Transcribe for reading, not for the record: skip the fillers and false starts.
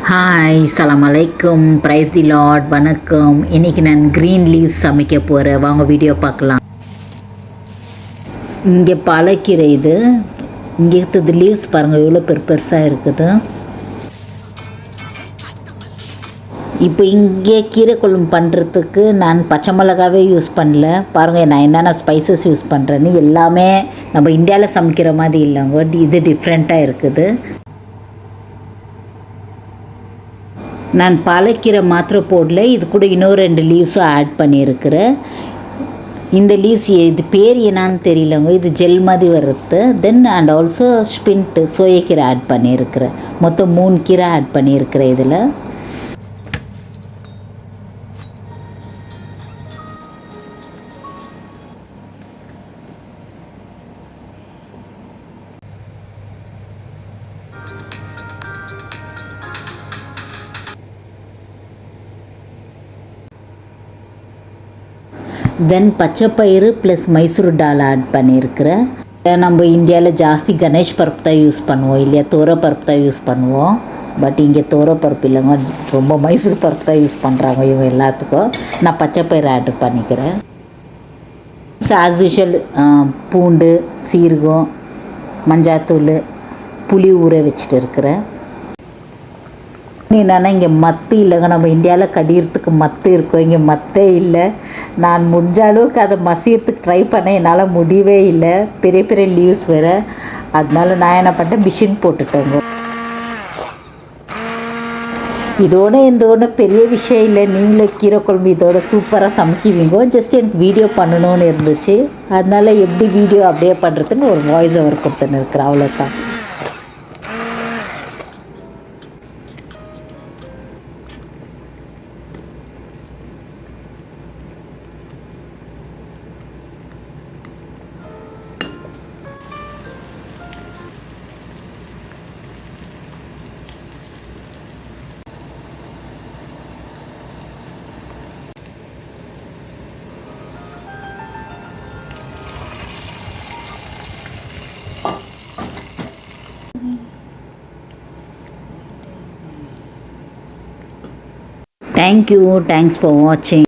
Hi சலாம் அலைக்கும் price தி Lord வணக்கம். இன்றைக்கி நான் க்ரீன் லீவ்ஸ் சமைக்க போகிறேன். வாங்க வீடியோ பார்க்கலாம். இங்கே பாலக்கீரை இது. இங்கே இருக்கிறது லீவ்ஸ் பாருங்கள் எவ்வளோ பெருசாக இருக்குது. இப்போ இங்கே கீரை குழம்பு பண்ணுறதுக்கு நான் பச்சை மிளகாவே யூஸ் பண்ணல. பாருங்கள் நான் என்னென்ன ஸ்பைசஸ் யூஸ் பண்ணுறேன்னு. எல்லாமே நம்ம இந்தியாவில் சமைக்கிற மாதிரி இல்லைங்க, இது டிஃப்ரெண்ட்டாக இருக்குது. நான் பாலக்கீரை மாத்திரம் போடல, இது கூட இன்னொரு 2 லீவ்ஸும் ஆட் பண்ணியிருக்கிறேன். இந்த லீவ்ஸ் இது பேர் என்னான்னு தெரியலங்க, இது ஜெல் மாதிரி வருது. தென் அண்ட் ஆல்சோ ஸ்பின்ட்டு சோயக்கீரை ஆட் பண்ணியிருக்கிறேன். மொத்தம் 3 கீரை ஆட் பண்ணியிருக்கிறேன் இதில். தென் பச்சைப்பயிறு ப்ளஸ் மைசூர் டால் ஆட் பண்ணியிருக்கிறேன். நம்ம இந்தியாவில் ஜாஸ்தி கணேஷ் பருப்பு தான் யூஸ் பண்ணுவோம் இல்லையா, பருப்பு தான் யூஸ் பண்ணுவோம். பட் இங்கே பருப்பு இல்லைங்க, ரொம்ப மைசூர் பருப்பு தான் யூஸ் பண்ணுறாங்க இவங்க எல்லாத்துக்கும். நான் பச்சைப்பயிறு ஆட் பண்ணிக்கிறேன். ஆஸ் யூஷுவல் பூண்டு, சீரகம், மஞ்சாத்தூள், புளி ஊற வச்சுட்டு இருக்கிறேன். என்னென்னா இங்கே மத்து இல்லைங்க, நம்ம இந்தியாவில் கடிகிறதுக்கு மத்து இருக்கும், இங்கே மத்தே இல்லை. நான் முடிஞ்ச அளவுக்கு அதை மசியறதுக்கு ட்ரை பண்ணேன், என்னால் முடியவே இல்லை. பெரிய பெரிய லீவ்ஸ் வேறு. அதனால நான் என்ன பண்ணிட்டேன், மிஷின் போட்டுட்டேங்க. இதோட பெரிய விஷயம் இல்லை. நீங்களும் கீரை குழம்பு இதோட சூப்பராக சமைக்குவீங்க. ஜஸ்ட் எனக்கு வீடியோ பண்ணணும்னு இருந்துச்சு, அதனால் எப்படி வீடியோ அப்படியே பண்ணுறதுன்னு ஒரு வாய்ஸ் ஓவர் கொடுத்துன்னு இருக்கிறேன், அவ்வளோதான். Thank you. Thanks for watching.